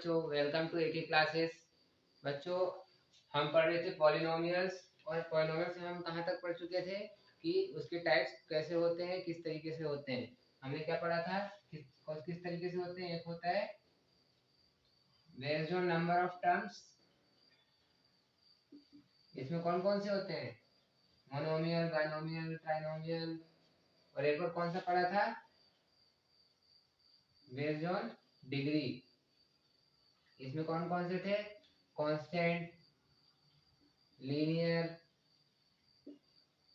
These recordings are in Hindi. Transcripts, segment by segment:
बच्चों, वेलकम टू एटी क्लासेस। बच्चों, हम पढ़ रहे थे पॉलिनोमियल्स, और पॉलिनोमियल्स में हम कहाँ तक पढ़ चुके थे कि उसके टाइप्स कैसे होते हैं, किस तरीके से होते हैं। हमने क्या पढ़ा था, किस तरीके से होते हैं। एक होता है based on number of terms, इसमें कौन कौन से होते हैं, मोनोमियल, बाइनोमियल, ट्राइनोमियल। और एक और कौन सा पढ़ा था, बेस्ड ऑन डिग्री। इसमें कौन कौन से थे, कांस्टेंट, लीनियर,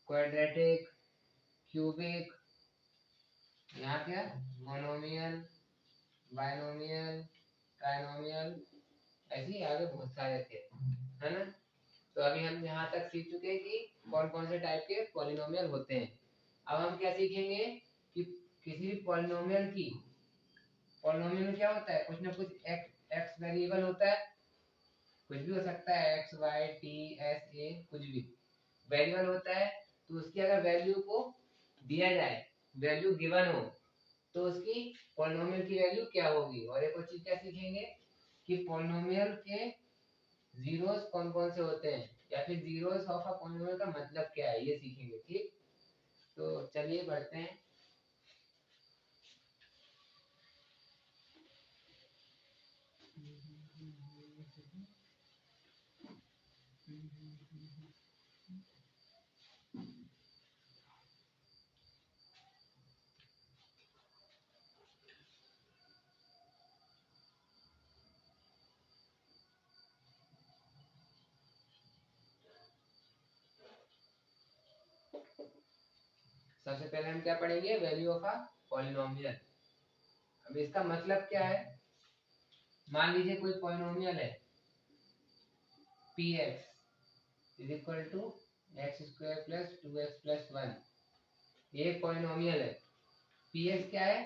क्वाड्रेटिक, क्यूबिक, यहाँ क्या मोनोमियल, बाइनोमियल, ट्राइनोमियल, ऐसे ही आगे बहुत सारे थे, है ना। तो अभी हम यहाँ तक सीख चुके हैं कि कौन कौन से टाइप के पॉलिनोमियल होते हैं। अब हम क्या सीखेंगे कि किसी भी पॉलिनोमियल की, पॉलिनोमियल में क्या होता है, कुछ ना कुछ एक्स वेरिएबल होता है, कुछ भी हो सकता है, X Y T S A, कुछ भी वेरिएबल होता है। तो उसकी अगर वैल्यू को दिया जाए, वैल्यू गिवन हो, तो उसकी पॉलिनोमियल की वैल्यू क्या होगी। और एक और चीज क्या सीखेंगे कि पॉलिनोमियल के जीरोस कौन कौन से होते हैं, या फिर जीरोस ऑफ अ पॉलिनोमियल का मतलब क्या है, ये सीखेंगे। ठीक, तो चलिए बढ़ते हैं। सबसे पहले हम क्या पढ़ेंगे, वैल्यू ऑफ अ पॉलिनोमियल। अब इसका मतलब क्या है, मान लीजिए कोई पॉलिनोमियल है px is equal to x square plus 2x plus 1। ये पॉलिनोमियल है। px क्या है,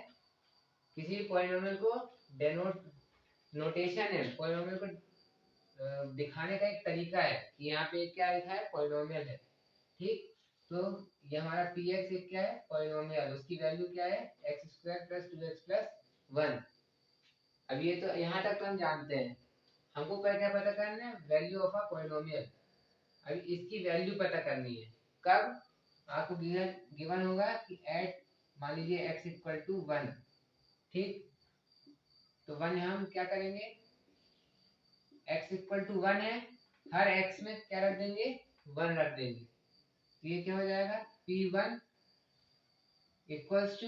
किसी भी पॉलिनोमियल को डेनोट, नोटेशन है पॉलिनोमियल को दिखाने का एक तरीका है कि यहाँ पे क्या लिखा है, पॉलिनोमियल है। ठीक, तो ये हमारा px एक क्या है, पॉलिनोमियल, उसकी वैल्यू क्या है, x square plus 2x plus 1। अब ये तो यहाँ तक तो हम जानते हैं। हमको क्या पता करना है, वैल्यू ऑफ अ पॉलिनोमियल। अभी इसकी वैल्यू पता करनी है। कब, आपको गिवन गिवन होगा कि एट, मान लीजिए x इक्वल टू 1। ठीक, तो 1 हम क्या करेंगे, x इक्वल टू 1 है, हर x में क्या रख देंगे, 1 रख देंगे। तो ये क्या हो जाएगा, p1 इक्वल्स टू,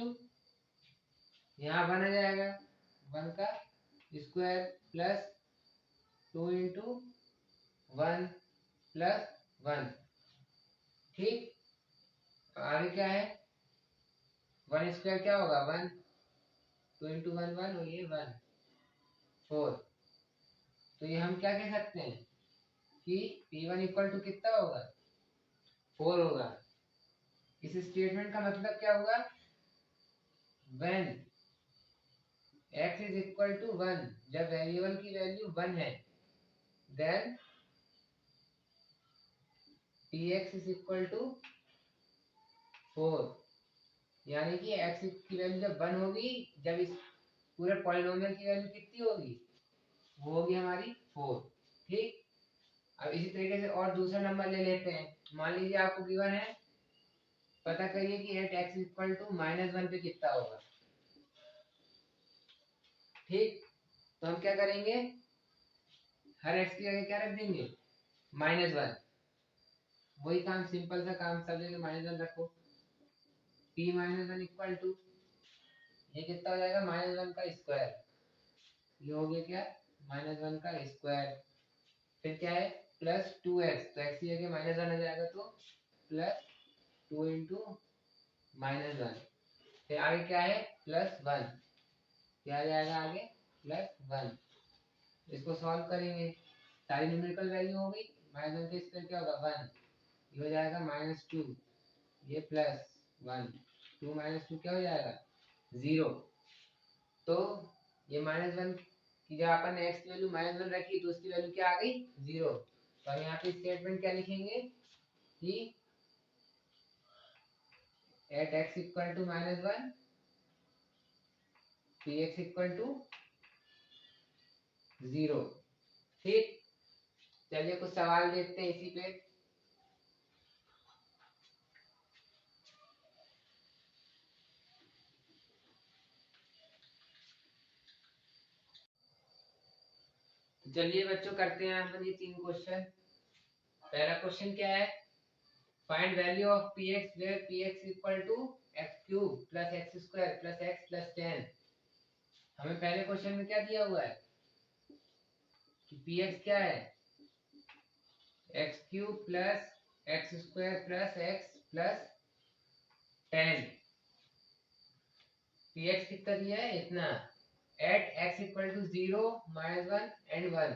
यहाँ 1 आ जाएगा, 1 का स्क्वायर प्लस 2 इंटू 1 प्लस 1। ठीक, तो आगे क्या है, 1 स्क्वायर क्या होगा, 1, 2 इंटू 1 1, और ये 1 4। तो ये हम क्या कह सकते हैं कि p1 इक्वल टू कितना होगा, 4 होगा। इस स्टेटमेंट का मतलब क्या हुआ, when x is equal to 1, जब वेरिएबल की वैल्यू 1 है, then px is equal to 4। यानी कि x की वैल्यू जब 1 होगी, जब इस पूरे पॉलिनोमियल की वैल्यू कितनी होगी, वो होगी हमारी 4। ठीक, अब इसी तरीके से और दूसरा नंबर ले लेते हैं। मान लीजिए आपको गिवन है, पता करिए कि एट एक्स इक्वल टू -1 पे कितना होगा। ठीक, तो हम क्या करेंगे, हर एक्स की जगह क्या रख देंगे, -1। वही काम, सिंपल सा काम, सब जगह -1 रखो। p -1 इक्वल टू, ये कितना हो जाएगा, -1 का स्क्वायर। ये हो गया क्या, -1 का स्क्वायर। फिर क्या है, प्लस 2x, तो x की जगह -1 आ जाएगा, तो प्लस 2 इंटू -1। फिर आगे क्या है, +1, क्या आ जाएगा आगे, +1। इसको सॉल्व करेंगे, सारी न्यूमेरिकल वैल्यू हो गई, -1 का स्क्वायर क्या होगा, 1, ये हो जाएगा -2, ये +1, 2 -2 क्या हो जाएगा, 0। तो ये -1 की जब अपन ने x की वैल्यू -1 रखी, तो उसकी वैल्यू क्या आ गई, 0। तो हम यहाँ पे स्टेटमेंट क्या लिखेंगे कि at x equal to -1 px equal to 0। ठीक, चलिए कुछ सवाल देखते हैं इसी पे। चलिए बच्चों करते हैं हम ये 3 क्वेश्चन। पहला क्वेश्चन क्या है, find value of px where px equal to x cube plus x square plus x plus 10। हमें पहले क्वेश्चन में क्या दिया हुआ है कि px क्या है, x cube plus x square plus x plus 10। px कितना दिया है, इतना। At x equal to 0 -1 and 1।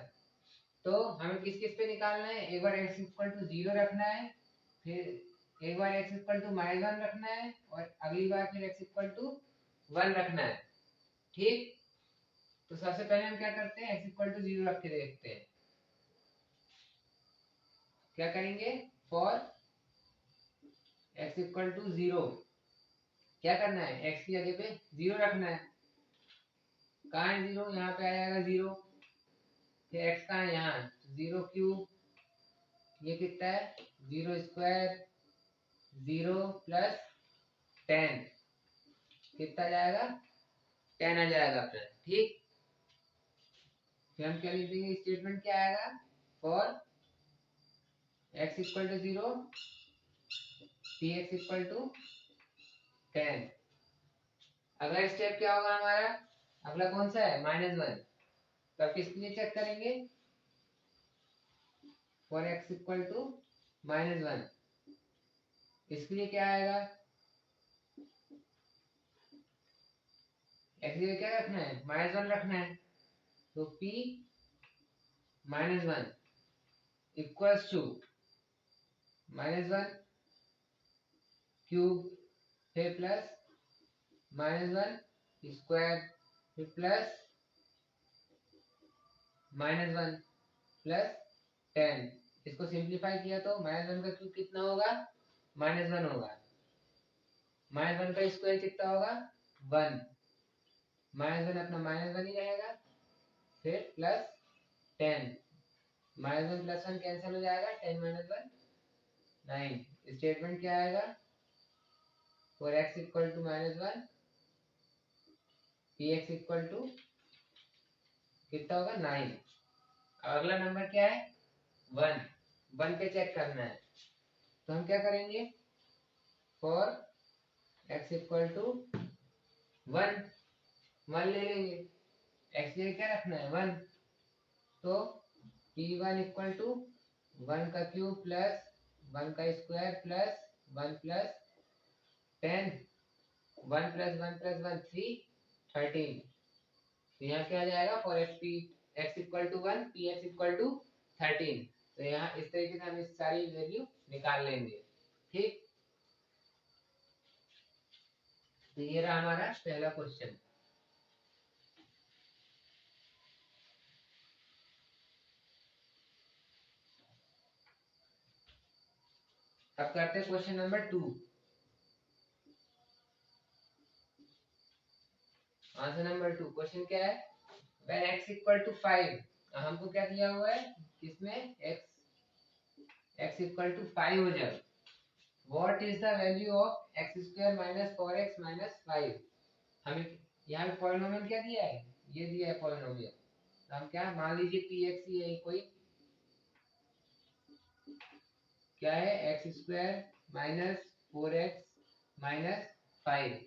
तो हमें किस किस पे निकालना है, एक बार एक्स इक्वल टू 0 रखना है, फिर एक बार एक्स इक्वल टू -1 रखना है, और अगली बार फिर एक्स इक्वल टू 1 रखना है। ठीक, तो सबसे पहले हम क्या करते हैं, एक्स इक्वल टू 0 रख के देखते हैं। क्या करेंगे, फॉर एक्स इक्वल टू 0 क्या करना है, एक्स की जगह पे 0 रखना है। कहाँ है 0, यहाँ पे आ जाएगा 0। फिर एक्स कहाँ है, यहाँ 0 क्यूब, ये कितना है 0 स्क्वायर 0 प्लस 10, कितना जाएगा 10 आ जाएगा अपना। ठीक, फिर हम क्या लिख देंगे, स्टेटमेंट क्या आएगा, for x equal to 0 p x equal to 10। अगला स्टेप क्या होगा हमारा, अगला कौन सा है, -1। तब किसके लिए चेक करेंगे, फॉर एक्स इक्वल टू -1। इसके लिए क्या आएगा, एक्स लिए क्या रखना है, -1 रखना है। तो p -1 इक्वल्स टू -1 क्यूब, फिर प्लस -1 स्क्वायर, फिर प्लस -1 प्लस 10। इसको सिंप्लीफाई किया तो -1 का क्यूब कितना होगा, -1 होगा। -1 का स्क्वायर कितना होगा, 1। -1 अपना -1 ही रहेगा, फिर प्लस 10। -1 प्लस 1 कैंसिल हो जाएगा, 10 - 1 9। स्टेटमेंट क्या आएगा, for x equal to -1 p x equal to कितना होगा, 9। अगला नंबर क्या है, 1। 1 पे चेक करना है, तो हम क्या करेंगे, फॉर एक्स इक्वल टू 1 1 ले लेंगे, एक्स लिए क्या रखना है 1। तो p1 इक्वल टू 1 का क्यूब प्लस 1 का square plus 1 plus 10, 1 plus 1 plus 1 3 13। तो यहाँ क्या आ जाएगा, for x equal to 1 p x equal to 13। तो यहाँ इस तरीके से हम इस सारी वैल्यू निकाल लेंगे। ठीक, तो ये रहा हमारा पहला क्वेश्चन। अब करते हैं question number 2। Answer number 2, question क्या है, when x इक्वल टू 5, हमको क्या दिया हुआ है, किसमें x इक्वल टू 5 हो जाए, what is the value of x square minus 4x minus 5। हमें यहाँ पे पॉलिनोमियल क्या दिया है, ये दिया है पॉलिनोमियल। तो हम क्या मान लीजिए पी एक्स ही है कोई, क्या है x square minus 4x minus 5।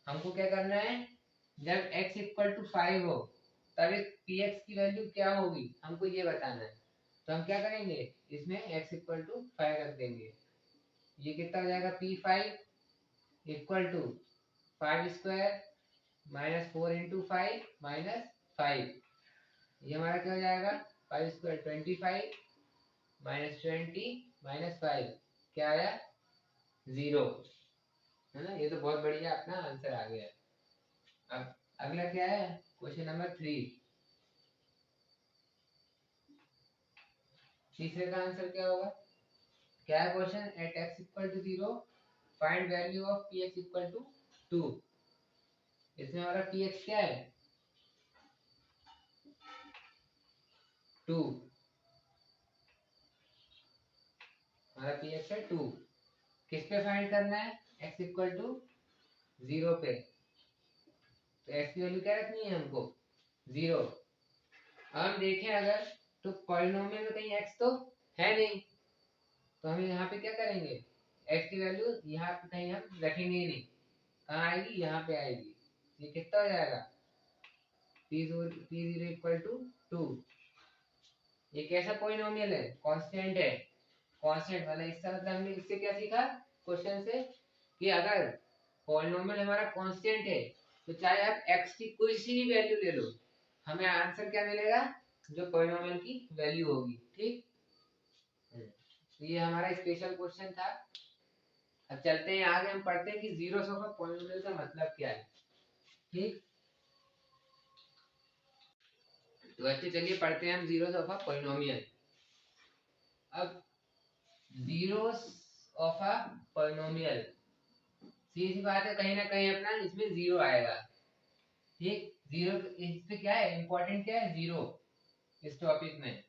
हमको क्या करना है, जब x इक्वल टू 5 हो तब इस px की वैल्यू क्या होगी, हमको ये बताना है। तो हम क्या करेंगे, इसमें x इक्वल टू 5 रख देंगे। ये कितना हो जाएगा, p5 equal to 5 square minus 4 into 5 minus 5। ये हमारा क्या हो जाएगा, 5 स्क्वायर 25 माइनस 20 माइनस 5, क्या आया 0, है ना। ये तो बहुत बढ़िया अपना आंसर आ गया। अब अगला क्या है, क्वेश्चन नंबर 3। तीसरे का आंसर क्या होगा, क्या है question, at x equal to 0 find value of p x equal to 2। इसमें हमारा पी एक्स क्या है, 2, हमारा पी एक्स है 2। किस पे फाइंड करना है? x इक्वल टू 0 पे। तो x की वैल्यू क्या रखनी है हमको? 0। अब हम देखें अगर, तो पॉलिनोमियल में कहीं x तो है नहीं, तो हम यहाँ पे क्या करेंगे? x की वैल्यू यहाँ पे कहीं हम रखेंगे ही नहीं। कहाँ आएगी? यहाँ पे आएगी। ये कितना हो जाएगा? p0 equal to 2। ये कैसा पॉलिनोमियल है? कांस्टेंट है। कांस्टेंट वाला इसका मतलब हमने इससे क्या सीखा क्वेश्चन से, कि अगर पॉलिनोमियल हमारा कांस्टेंट है तो चाहे आप x की कोई सी भी वैल्यू ले लो, हमें आंसर क्या मिलेगा? जो पॉलिनोमियल की वैल्यू होगी। ठीक, तो ये हमारा स्पेशल क्वेश्चन था। अब चलते हैं आगे, हम पढ़ते हैं कि जीरोस ऑफ अ पॉलिनोमियल का मतलब क्या है। ठीक, तो बच्चे चलिए पढ़ते हैं हम जीरोस ऑफ अ पॉलिनोमियल। अब जीरोस ऑफ अ पॉलिनोमियल, सीधी बात है, कहीं ना कहीं अपना इसमें जीरो आएगा। ठीक, जीरो इस पे क्या है इंपॉर्टेंट, क्या है? जीरो इस टॉपिक में।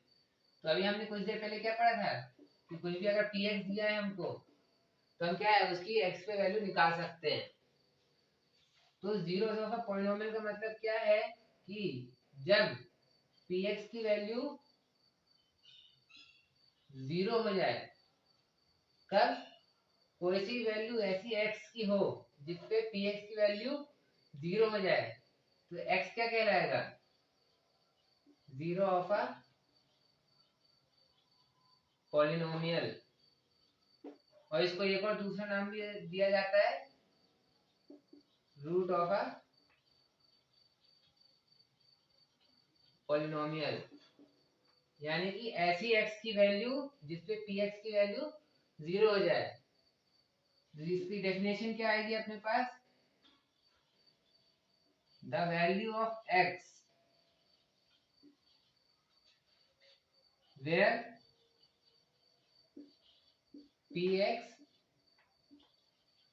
तो अभी हमने कुछ देर पहले क्या पढ़ा था कि कुछ भी अगर पी एक्स दिया है हमको, तो हम क्या है उसकी एक्स पे वैल्यू निकाल सकते हैं। तो जीरो ऑफ अ पॉलिनोमियल का मतलब क्या है कि जब पी एक्स की वैल्यू 0 हो जाए, कब? कोई सी वैल्यू ऐसी x की हो जिसपे पी एक्स की वैल्यू 0 हो जाए, तो x क्या कहलाएगा? Zero of a polynomial. और इसको एक और दूसरा नाम भी दिया जाता है, रूट ऑफ अ पॉलिनोमियल। यानी कि ऐसी x की वैल्यू जिसपे पी एक्स की वैल्यू 0 हो जाए। इसकी डेफिनेशन क्या आएगी अपने पास? The value of x where px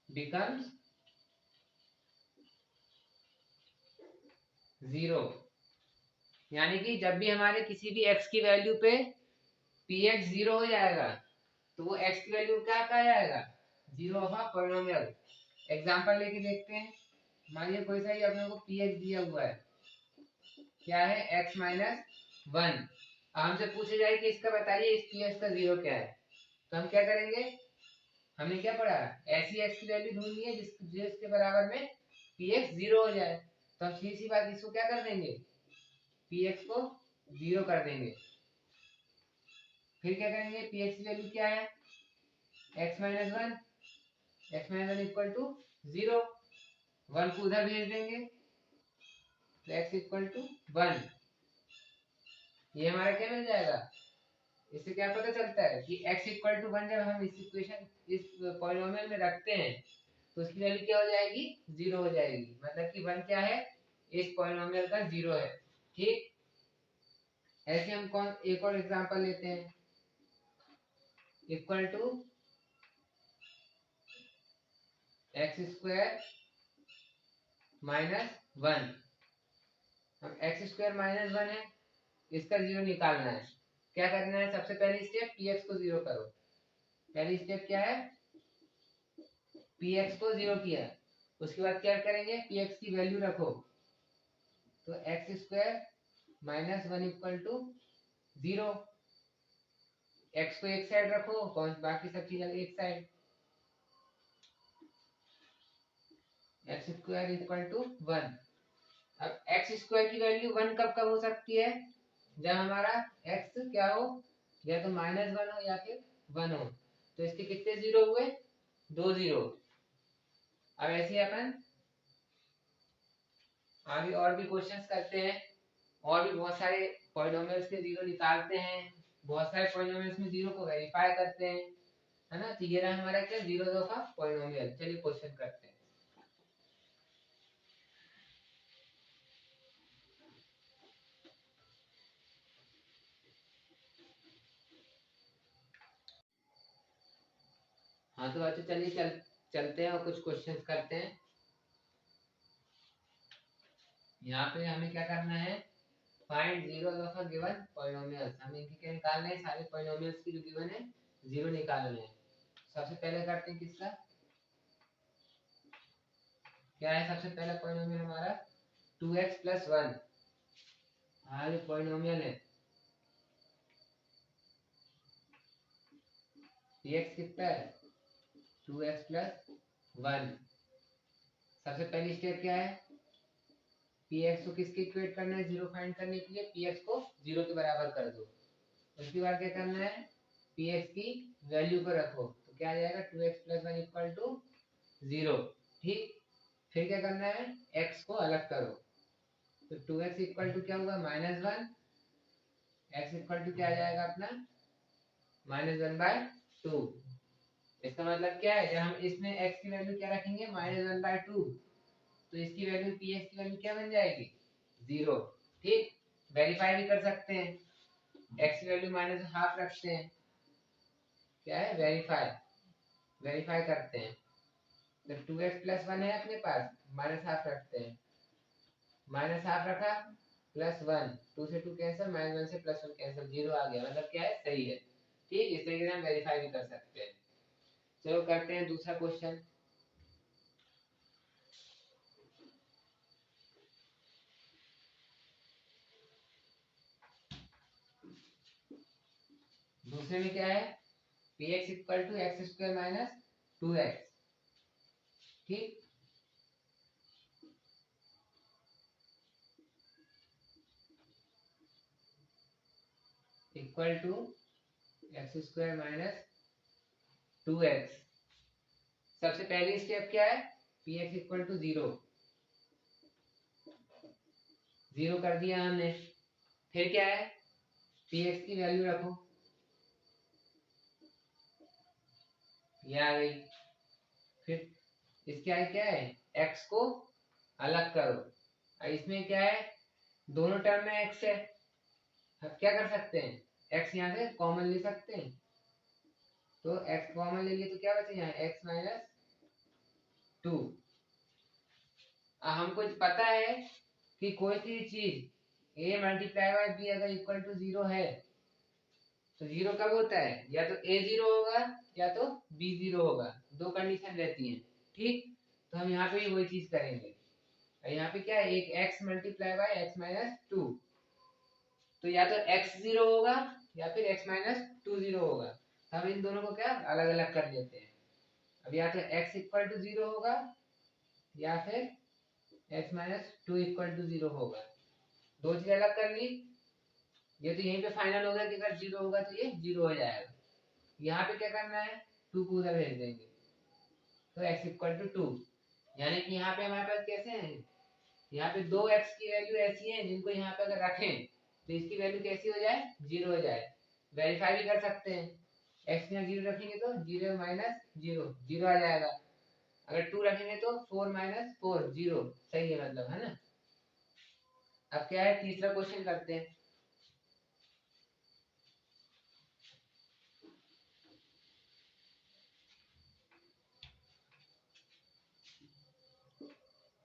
becomes 0। यानी कि जब भी हमारे किसी भी x की वैल्यू पे px 0 हो जाएगा, तो वो x की वैल्यू क्या कहा जाएगा? Zero of a polynomial. Example लेके देखते हैं। मानिए कोई सा ही अपने को px दिया हुआ है, क्या है? x minus 1। हमसे पूछे जाए कि इसका बताइए इस px का जीरो क्या है, तो हम क्या करेंगे? हमने क्या पढ़ा? ऐसी x की वैल्यू ढूंढनी है जिसके बराबर में px 0 हो जाए। तो हम सीधी सी बात, इसको क्या कर देंगे? px को 0 कर देंगे। फिर क्या करेंगे? px की वैल्यू क्या है? x minus 1। x minus 1 equal to 0। 1 को उधर भेज देंगे, तो x इक्वल टू 1। ये हमारा क्या मिल जाएगा? इससे क्या पता चलता है कि x इक्वल टू 1 जब हम इस इक्वेशन इस पॉलिनोमियल में रखते हैं, तो उसकी वैल्यू क्या हो जाएगी? 0 हो जाएगी। मतलब कि 1 क्या है? इस पॉलिनोमियल का 0 है। ठीक, ऐसे हम कौन एक और एग्जांपल लेते हैं। Equal to x square minus 1। हम एक्स स्क्वायर माइनस 1 है, इसका 0 निकालना है। क्या करना है? सबसे पहली स्टेप पी एक्स को 0 करो। पहली स्टेप क्या है? पी एक्स को 0 किया। उसके बाद क्या करेंगे? पी एक्स की वैल्यू रखो। तो x square minus 1 equal to 0। X को एक साइड रखो, बाकी सब चीजें एक side. X square equal to 1। अब एक्स स्क्वायर की वैल्यू 1 कब कब हो सकती है? जब हमारा एक्स क्या हो, या तो माइनस 1 हो या फिर 1 हो। तो इसके कितने जीरो हुए? 2 जीरो। अब ऐसे अपन आगे और भी क्वेश्चंस करते हैं, और भी बहुत सारे पॉलिनोमियल्स के जीरो निकालते हैं, बहुत सारे पॉलिनोमियल्स में जीरो को वेरीफाई करते हैं, है ना। तो ये रहा हमारा क्या? Zero of a polynomial. चलिए क्वेश्चन करते हैं। हाँ तो अच्छा चलिए चलते हैं और कुछ क्वेश्चंस करते हैं। यहाँ पे हमें क्या करना है? Find zeros of a given polynomials, हमें इनके क्या निकालने हैं, सारे पॉलिनोमियल्स की जो गिवन है जीरो निकालने हैं। सबसे पहले करते हैं किसका, क्या है सबसे पहला पॉलिनोमियल हमारा 2x प्लस 1, हाँ जो पॉलिनोमियल है px कितना है 2x प्लस 1। सबसे पहली स्टेप क्या है, px को किसके इक्वेट करना है, जीरो फाइंड करने के लिए px को जीरो के बराबर कर दो। उसके बाद क्या करना है, px की वैल्यू को रखो, तो क्या आ जाएगा 2x प्लस 1 इक्वल टू 0। ठीक, फिर क्या करना है, x को अलग करो, तो 2x इक्वल टू क्या होगा -1, x इक्वल टू क्या आ जाएगा अपना -1/2। इसका मतलब क्या है, जब हम इसमें x की वैल्यू क्या रखेंगे -1/2, तो इसकी वैल्यू px की वैल्यू क्या बन जाएगी 0। ठीक, वेरीफाई भी कर सकते हैं, x की वैल्यू -1/2 रखते हैं, क्या है वेरीफाई, वेरीफाई करते हैं। तो 2x प्लस 1 है अपने पास, -1/2 रखते हैं, -1/2 रखा प्लस 1, 2 से 2 कैंसिल, -1 से +1 कैंसिल, 0 आ गया, मतलब क्या है सही है। ठीक, इस तरीके से हम वेरीफाई भी कर सकते हैं। चलो करते हैं दूसरा क्वेश्चन। दूसरे में क्या है, px equal to x square minus 2x। ठीक, equal to x square minus 2x। सबसे पहली स्टेप क्या है, px इक्वल टू 0, 0 कर दिया हमने। फिर क्या है, px की वैल्यू रखो, ये आ गई। फिर इसके आगे क्या है, x को अलग करो, और इसमें क्या है, दोनों टर्म में x है, अब क्या कर सकते हैं, x यहाँ से कॉमन ले सकते हैं, तो x कॉमन ले लिए तो क्या बचे यहाँ x-2। हमको पता है कि कोई सी चीज a मल्टीप्लाई बाय b अगर इक्वल टू 0 है, तो 0 कब होता है, या तो a 0 होगा या तो b 0 होगा, दो कंडीशन रहती हैं। ठीक, तो हम यहाँ पे भी वही चीज करेंगे, यहाँ पे क्या है, एक x मल्टीप्लाई बाय x-2, तो या तो x 0 होगा या फिर x-2 0 होगा, तो हम इन दोनों को क्या अलग अलग कर लेते हैं। अब या तो x इक्वल टू 0 होगा या फिर x-2 इक्वल टू 0 होगा, दो चीज अलग कर ली। ये तो यहीं पे फाइनल होगा कि अगर 0 होगा तो ये 0 हो जाएगा। यहाँ पे क्या करना है, 2 को उधर भेज देंगे, तो x इक्वल टू 2, यानी कि यहाँ पे हमारे पास कैसे है, यहाँ पे दो x की वैल्यू ऐसी है जिनको यहाँ पे अगर रखें तो इसकी वैल्यू कैसी हो जाए, 0 हो जाए। वेरीफाई भी कर सकते हैं, x में 0 रखेंगे तो 0 माइनस 0 0 आ जाएगा, अगर 2 रखेंगे तो 4 माइनस 4 0, सही है मतलब, है ना। अब क्या है, तीसरा क्वेश्चन करते हैं।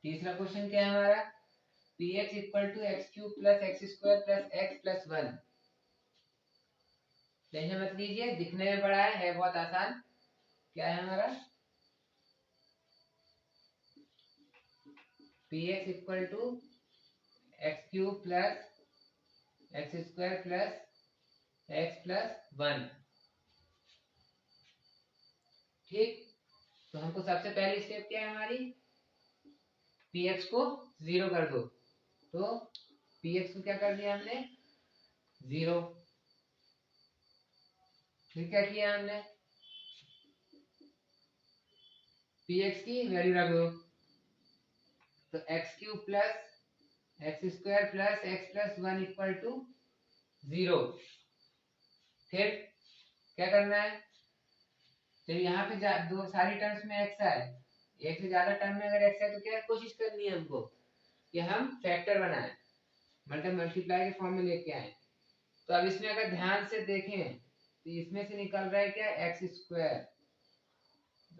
तीसरा क्वेश्चन क्या है हमारा, px equal to x cube plus x square plus x plus 1। Tension मत लीजिए, दिखने में बड़ा है बहुत आसान। क्या है हमारा, px equal to x cube plus x square plus x plus 1। ठीक, तो हमको सबसे पहली स्टेप क्या है हमारी, px को 0 कर दो, तो px को क्या कर दिया हमने 0। फिर क्या किया हमने, px की वैल्यू रख दो, तो x cube plus x square plus x plus 1 equal to 0। फिर क्या करना है, तो यहाँ पे दो सारी टर्म्स में x आए, एक से ज्यादा टर्म में अगर x है तो क्या कोशिश करनी है हमको कि हम फैक्टर बनाएं, मतलब मल्टीप्लाई के फॉर्म में लेके आए। तो अब इसमें अगर ध्यान से देखें तो इसमें से निकल रहा है क्या एक्स स्क्वायर,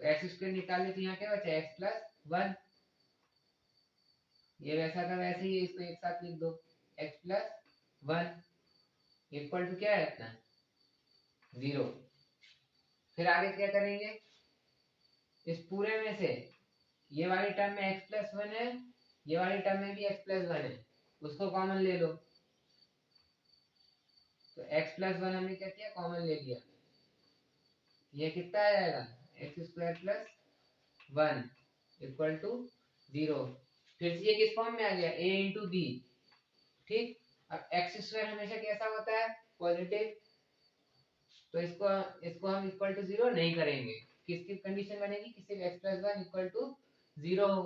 एक्स स्क्वायर निकालने तो यहाँ क्या बचा एक्स प्लस 1, ये वैसा का वैसे ही, इसको एक साथ लिख दो x प्लस 1 इक्वल टू क्या है इतना 0। फिर आगे क्या करेंगे, इस पूरे में से ये वाली टर्म में x प्लस 1 है, ये वाली टर्म में भी x प्लस 1 है, उसको कॉमन ले लो। तो x प्लस 1 हमने क्या किया, कॉमन ले लिया। ये कितना आ जाएगा x square plus 1 equal to 0। फिर से ये किस फॉर्म में आ गया, a इंटू बी। ठीक, अब एक्स स्क्वायर हमेशा कैसा होता है, पॉजिटिव, तो इसको इसको हम इक्वल टू 0 नहीं करेंगे। किसकी कंडीशन बनेगी, किसी एक्स प्लस 1 इक्वल टू 0 हो।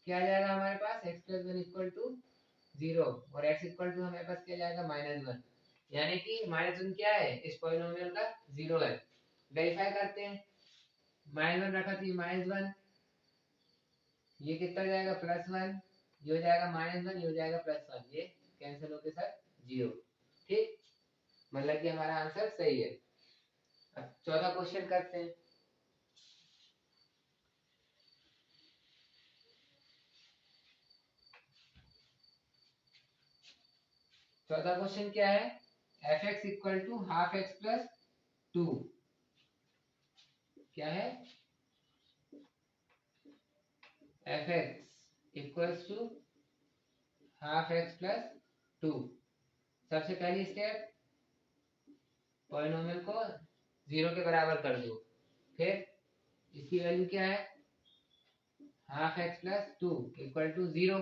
क्या आ जाएगा हमारे पास, एक्स प्लस 1 इक्वल टू 0 और x इक्वल टू हमारे पास क्या जाएगा -1, यानी कि -1 क्या है, इस पॉलिनोमियल का 0 है। वेरीफाई करते हैं, -1 रखा तो ये -1, ये कितना जाएगा +1, ये हो जाएगा -1, ये हो जाएगा +1, ये कैंसिल होके साथ 0। ठीक, मतलब कि हमारा आंसर सही है। अब चौथा क्वेश्चन करते हैं। चौथा क्वेश्चन क्या है, f(x) equal to half x plus 2। क्या है, f(x) equals to half x plus 2। सबसे पहली स्टेप, पॉलिनोमियल को 0 के बराबर कर दो। फिर इसकी वैल्यू क्या है, half x plus 2 equal to 0।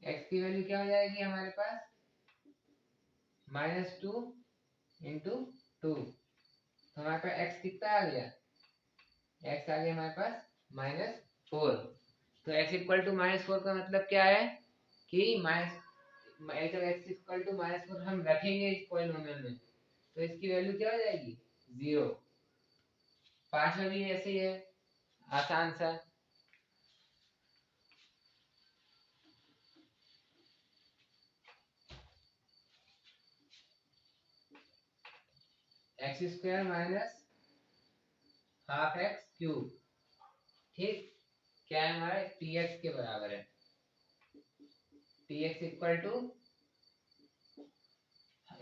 X की वैल्यू क्या हो जाएगी हमारे पास, -2 इंटू 2। तो हमारे पास x कितना आ गया, x आ गया हमारे पास -4। तो x इक्वल टू -4 का मतलब क्या है कि x इक्वल टू -4 हम रखेंगे इस पॉलिनोमियल में, तो इसकी वैल्यू क्या हो जाएगी 0। पांचवा भी ऐसे ही है, आसान सा। X square minus half x cube. ठीक, क्या है हमारे tx के बराबर है, tx equal to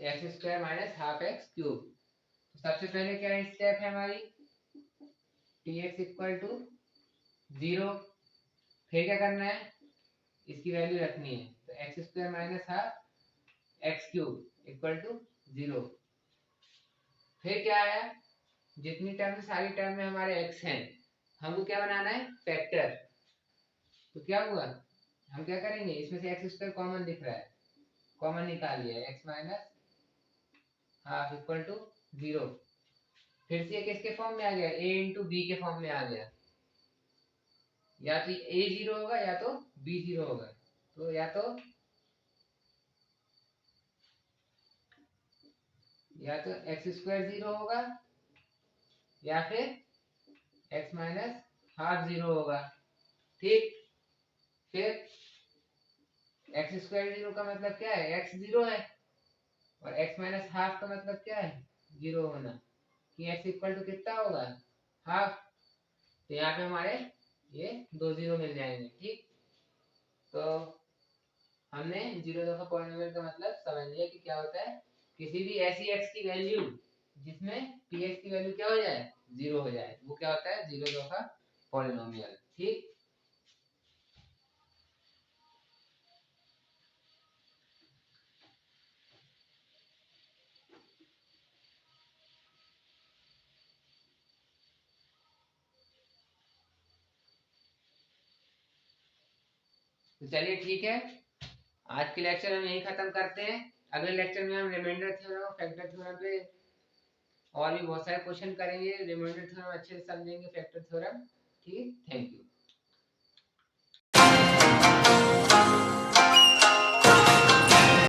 x square minus half x cube. तो सबसे पहले क्या स्टेप है हमारी, tx इक्वल टू 0। फिर क्या करना है, इसकी वैल्यू रखनी है, तो x square minus half x cube equal to 0। फिर क्या आया, जितनी टर्म सारी टर्म में हमारे x हैं, हमको क्या बनाना है, फैक्टर। तो क्या हुआ, हम क्या करेंगे, इसमें से एक्स स्क्वायर कॉमन दिख रहा है, कॉमन निकालिए, x minus half equal to 0। फिर से किसके फॉर्म में आ गया, a इंटू बी के फॉर्म में आ गया। या तो a 0 होगा या तो b 0 होगा। तो या तो एक्स स्क्वायर 0 होगा या फिर एक्स माइनस हाफ 0 होगा। ठीक, फिर एक्स स्क्वायर 0 का मतलब क्या है, एक्स 0 है, और एक्स माइनस हाफ का मतलब क्या है, 0 होना, कि एक्स इक्वल टू कितना होगा, हाफ। तो यहाँ पे हमारे ये 2 0 मिल जाएंगे। ठीक, तो हमने 0 दफा पॉलिनोमियल का मतलब समझ लिया कि क्या होता है, किसी भी ऐसी x की वैल्यू जिसमें px की वैल्यू क्या हो जाए, 0 हो जाए, वो क्या होता है 0 दफा पॉलिनोमियल। ठीक, तो चलिए ठीक है, आज के लेक्चर हम यही खत्म करते हैं। अगले लेक्चर में हम रिमाइंडर थ्योरम और फैक्टर थ्योरम पे और भी बहुत सारे क्वेश्चन करेंगे। रिमाइंडर थ्योरम अच्छे से समझेंगे, फैक्टर थ्योरम। ठीक, थैंक यू।